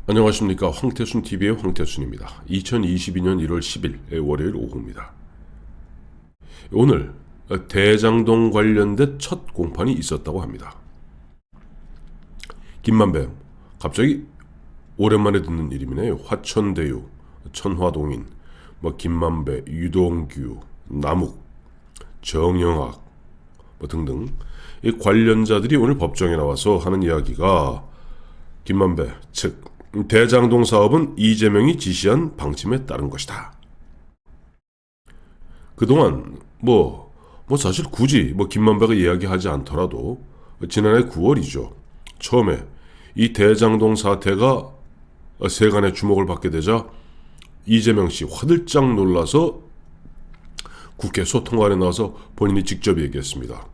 안녕하십니까. 황태순TV의 황태순입니다. 2022년 1월 10일 월요일 오후입니다. 오늘 대장동 관련된 첫 공판이 있었다고 합니다. 김만배, 갑자기 오랜만에 듣는 이름이네요. 화천대유, 천화동인, 김만배, 유동규, 남욱, 정영학 등등 이 관련자들이 오늘 법정에 나와서 하는 이야기가 김만배 측 대장동 사업은 이재명이 지시한 방침에 따른 것이다. 그동안 사실 굳이 김만배가 이야기하지 않더라도 지난해 9월이죠. 처음에 이 대장동 사태가 세간의 주목을 받게 되자 이재명 씨 화들짝 놀라서 국회 소통관에 나와서 본인이 직접 얘기했습니다.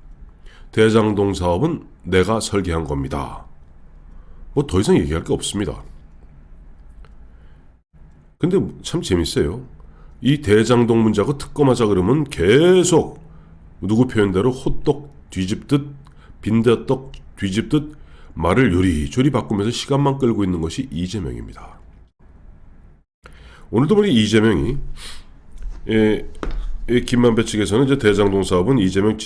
대장동 사업은 내가 설계한 겁니다. 더 이상 얘기할 게 없습니다. 근데 참 재밌어요. 이 대장동 문제하고 특검하자 그러면 계속 누구 표현대로 호떡 뒤집듯 빈대떡 뒤집듯 말을 요리조리 바꾸면서 시간만 끌고 있는 것이 이재명입니다. 오늘도 보니 이재명이 김만배 측에서는 이제 대장동 사업은 이재명이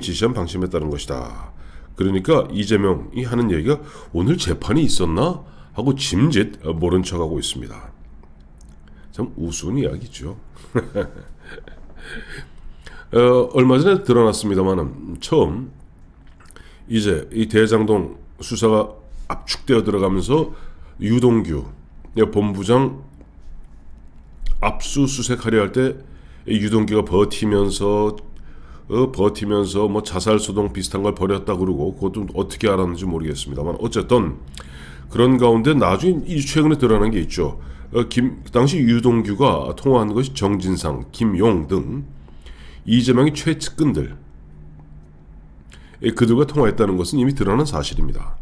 지시한 방침에 따른 것이다. 그러니까 이재명이 하는 얘기가 오늘 재판이 있었나 하고 짐짓 모른 척하고 있습니다. 참 우스운 이야기죠. 얼마 전에 드러났습니다만 처음 이제 이 대장동 수사가 압축되어 들어가면서 유동규 본부장 압수수색하려 할 때 유동규가 버티면서 자살 소동 비슷한 걸 벌였다 그러고 그것도 어떻게 알았는지 모르겠습니다만 어쨌든 그런 가운데 나중에 최근에 드러난 게 있죠. 당시 유동규가 통화한 것이 정진상, 김용 등 이재명의 최측근들 그들과 통화했다는 것은 이미 드러난 사실입니다.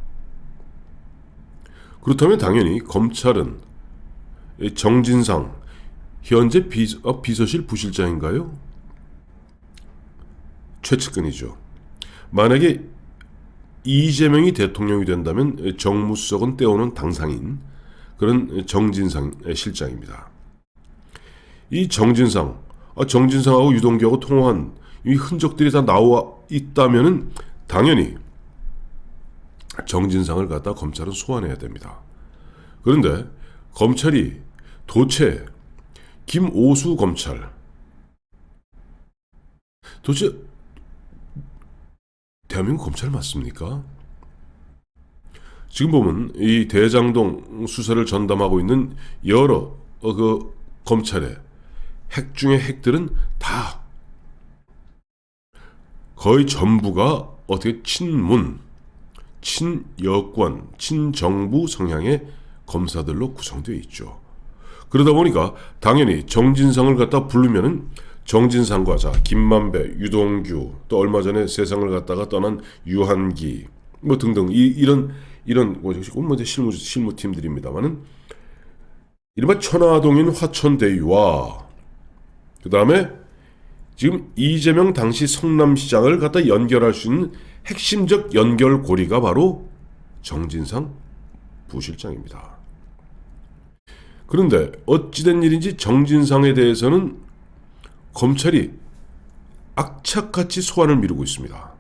그렇다면 당연히 검찰은 정진상 현재 비서실 부실장인가요? 최측근이죠. 만약에 이재명이 대통령이 된다면 정무수석은 떼오는 당상인 그런 정진상 실장입니다. 이 정진상하고 유동규하고 통화한 이 흔적들이 다 나와 있다면은 당연히 정진상을 갖다 검찰은 소환해야 됩니다. 그런데 검찰이 도대체 김오수 검찰 도대체 대한민국 검찰 맞습니까? 지금 보면 이 대장동 수사를 전담하고 있는 여러 검찰의 핵 중의 핵들은 다 거의 전부가 어떻게 친여권, 친정부 성향의 검사들로 구성되어 있죠. 그러다 보니까 당연히 정진상을 갖다 부르면은 정진상과 김만배, 유동규, 또 얼마 전에 세상을 갖다가 떠난 유한기 등등 이런 실무팀들입니다만은 이른바 천화동인 화천대유와 그 다음에 지금 이재명 당시 성남시장을 갖다 연결할 수 있는 핵심적 연결고리가 바로 정진상 부실장입니다. 그런데 어찌된 일인지 정진상에 대해서는 검찰이 악착같이 소환을 미루고 있습니다.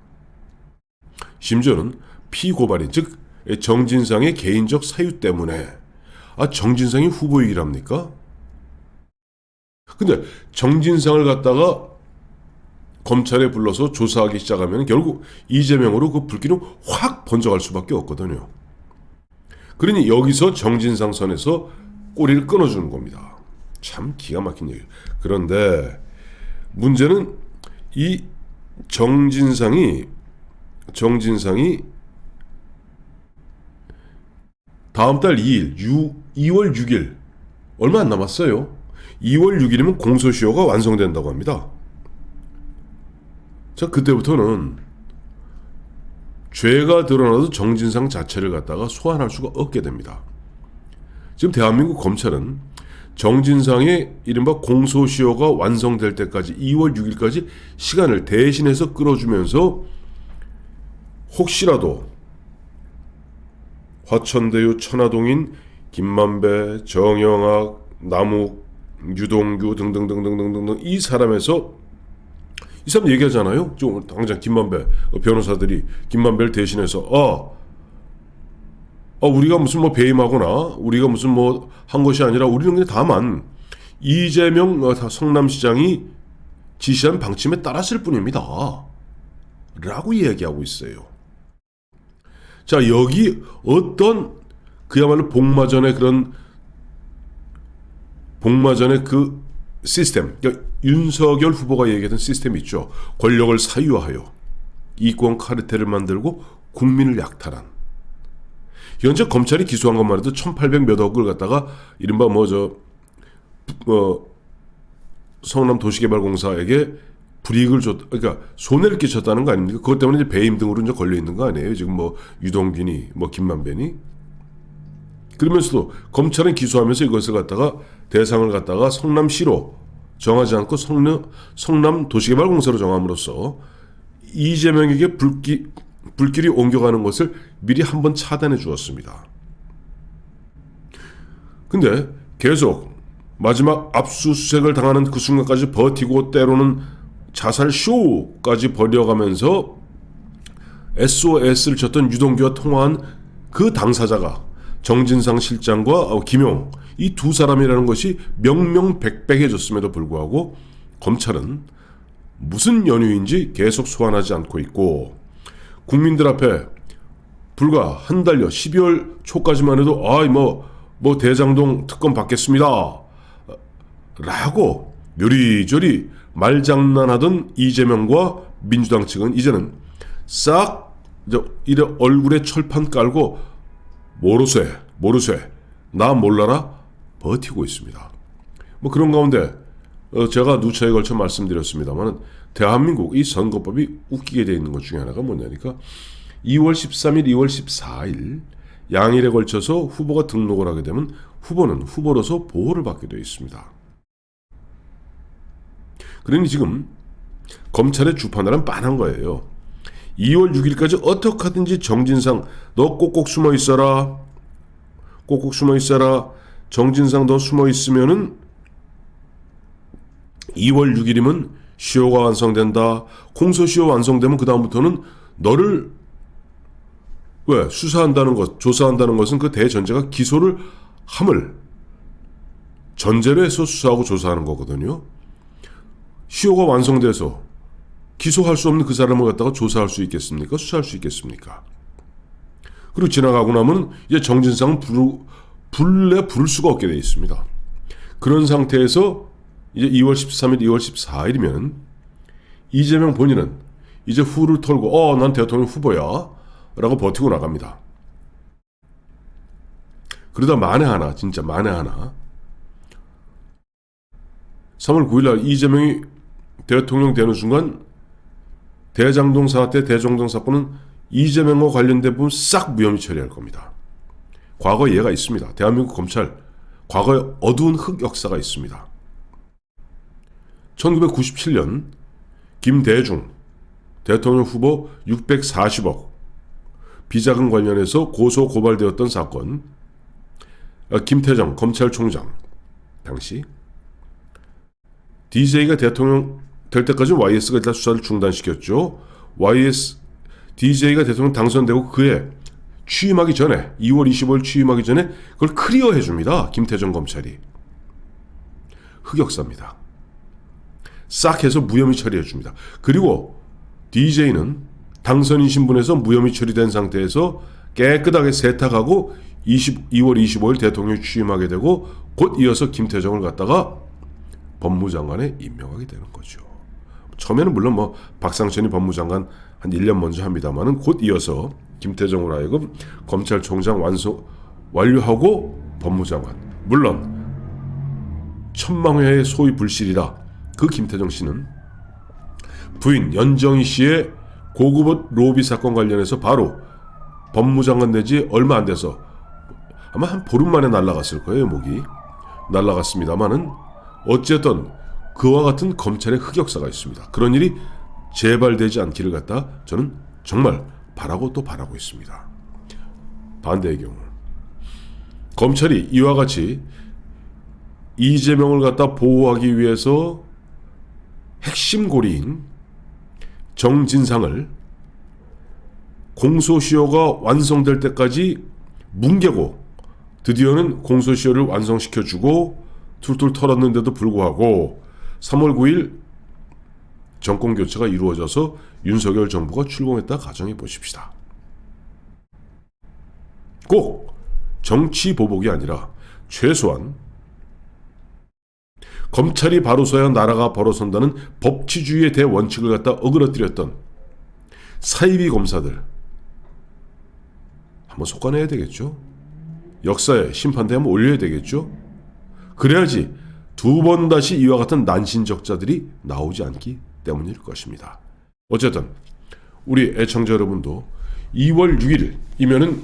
심지어는 피고발인 즉 정진상의 개인적 사유 때문에 정진상이 후보이기랍니까? 근데 정진상을 갖다가 검찰에 불러서 조사하기 시작하면 결국 이재명으로 그 불길은 확 번져갈 수밖에 없거든요. 그러니 여기서 정진상 선에서 꼬리를 끊어주는 겁니다. 참 기가 막힌 얘기예요. 그런데 문제는 이 정진상이 다음 달 2월 6일 얼마 안 남았어요. 2월 6일이면 공소시효가 완성된다고 합니다. 그때부터는 죄가 드러나도 정진상 자체를 갖다가 소환할 수가 없게 됩니다. 지금 대한민국 검찰은 정진상의 이른바 공소시효가 완성될 때까지 2월 6일까지 시간을 대신해서 끌어주면서 혹시라도 화천대유 천화동인 김만배, 정영학, 남욱, 유동규 등등등등등등 이 사람 얘기하잖아요. 좀 당장 김만배 변호사들이 김만배를 대신해서 우리가 무슨 뭐 배임하거나 우리가 무슨 뭐 한 것이 아니라 우리는 그냥 다만 이재명 성남시장이 지시한 방침에 따랐을 뿐입니다. 라고 이야기하고 있어요. 자, 여기 어떤 그야말로 복마전의 그 시스템, 그러니까 윤석열 후보가 얘기했던 시스템이 있죠. 권력을 사유화하여 이권 카르텔을 만들고 국민을 약탈한. 현재 검찰이 기소한 것만 해도 1,800몇 억을 갖다가 이른바 성남 도시개발공사에게 불이익을 그러니까 손해를 끼쳤다는 거 아닙니까? 그것 때문에 이제 배임 등으로 이제 걸려 있는 거 아니에요? 지금 뭐 유동균이 김만배니. 그러면서도 검찰은 기소하면서 이것을 갖다가 대상을 갖다가 성남시로 정하지 않고 성남 도시개발공사로 정함으로써 이재명에게 불길이 옮겨가는 것을 미리 한번 차단해 주었습니다. 근데 계속 마지막 압수수색을 당하는 그 순간까지 버티고 때로는 자살 쇼까지 벌여가면서 SOS를 쳤던 유동규와 통화한 그 당사자가 정진상 실장과 김용 이 두 사람이라는 것이 명명백백해졌음에도 불구하고 검찰은 무슨 연유인지 계속 소환하지 않고 있고 국민들 앞에 불과 한 달여 12월 초까지만 해도 대장동 특검 받겠습니다 라고 요리조리 말장난하던 이재명과 민주당 측은 이제는 싹 이래 얼굴에 철판 깔고 모르쇠 나 몰라라 버티고 있습니다. 뭐 그런 가운데 제가 누차에 걸쳐 말씀드렸습니다만 대한민국 이 선거법이 웃기게 되어 있는 것 중에 하나가 뭐냐니까 2월 13일, 2월 14일 양일에 걸쳐서 후보가 등록을 하게 되면 후보는 후보로서 보호를 받게 되어 있습니다. 그러니 지금 검찰의 주판이란 빤한 거예요. 2월 6일까지 어떻게 하든지 정진상 너 꼭꼭 숨어 있어라. 꼭꼭 숨어 있어라. 정진상 너 숨어 있으면은 2월 6일이면 시효가 완성된다. 공소시효 완성되면 그 다음부터는 너를 수사한다는 것, 조사한다는 것은 그 대전제가 기소를 함을 전제로 해서 수사하고 조사하는 거거든요. 시효가 완성돼서 기소할 수 없는 그 사람을 갖다가 조사할 수 있겠습니까? 수사할 수 있겠습니까? 그리고 지나가고 나면 이제 정진상은 부를 수가 없게 되어 있습니다. 그런 상태에서 이제 2월 13일, 2월 14일이면 이재명 본인은 이제 후를 털고 난 대통령 후보야 라고 버티고 나갑니다. 그러다 만에 하나 3월 9일날 이재명이 대통령 되는 순간 대장동 사태, 대정동 사건은 이재명과 관련된 부분 싹 무혐의 처리할 겁니다. 과거에 예가 있습니다. 대한민국 검찰 과거에 어두운 흑역사가 있습니다. 1997년 김대중 대통령 후보 640억 비자금 관련해서 고소 고발되었던 사건, 김태정 검찰총장 당시 DJ가 대통령 될 때까지 YS가 일단 수사를 중단시켰죠. DJ가 대통령 당선되고 그해 취임하기 전에 2월 25일 취임하기 전에 그걸 클리어해 줍니다. 김태정 검찰이. 흑역사입니다. 싹 해서 무혐의 처리해 줍니다. 그리고 DJ는 당선인 신분에서 무혐의 처리된 상태에서 깨끗하게 세탁하고 2월 25일 대통령이 취임하게 되고 곧 이어서 김태정을 갖다가 법무장관에 임명하게 되는 거죠. 처음에는 물론 박상천이 법무장관 한 1년 먼저 합니다만은 곧 이어서 김태정으로 하여금 검찰총장 완료하고 법무장관. 물론 천망회의 소위 불실이다. 그 김태정 씨는 부인 연정희 씨의 고급 로비 사건 관련해서 바로 법무장관 내지 얼마 안 돼서 아마 한 보름 만에 날아갔을 거예요. 목이 날아갔습니다만은 어쨌든 그와 같은 검찰의 흑역사가 있습니다. 그런 일이 재발되지 않기를 갖다 저는 정말 바라고 또 바라고 있습니다. 반대의 경우 검찰이 이와 같이 이재명을 갖다 보호하기 위해서 핵심 고리인 정진상을 공소시효가 완성될 때까지 뭉개고 드디어는 공소시효를 완성시켜주고 툴툴 털었는데도 불구하고 3월 9일 정권교체가 이루어져서 윤석열 정부가 출범했다 가정해 보십시다. 꼭 정치 보복이 아니라 최소한 검찰이 바로 서야 나라가 바로 선다는 법치주의의 대원칙을 갖다 어그러뜨렸던 사이비 검사들 한번 속아내야 되겠죠. 역사에 심판대에 한번 올려야 되겠죠. 그래야지 두 번 다시 이와 같은 난신적자들이 나오지 않기 때문일 것입니다. 어쨌든 우리 애청자 여러분도 2월 6일이면은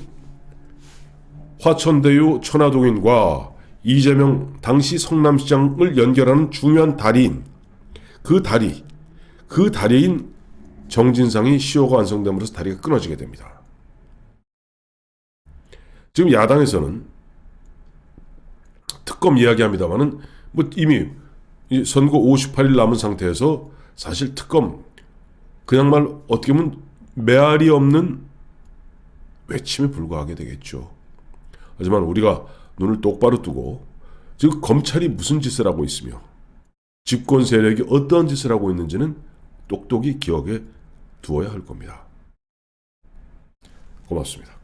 화천대유 천화동인과 이재명 당시 성남시장을 연결하는 중요한 다리인 그 다리인 정진상이 시효가 완성됨으로써 다리가 끊어지게 됩니다. 지금 야당에서는 특검 이야기합니다만은 뭐 이미 선거 58일 남은 상태에서 사실 특검 그냥말 어떻게 보면 메아리 없는 외침에 불과하게 되겠죠. 하지만 우리가 눈을 똑바로 뜨고 지금 검찰이 무슨 짓을 하고 있으며 집권 세력이 어떤 짓을 하고 있는지는 똑똑히 기억에 두어야 할 겁니다. 고맙습니다.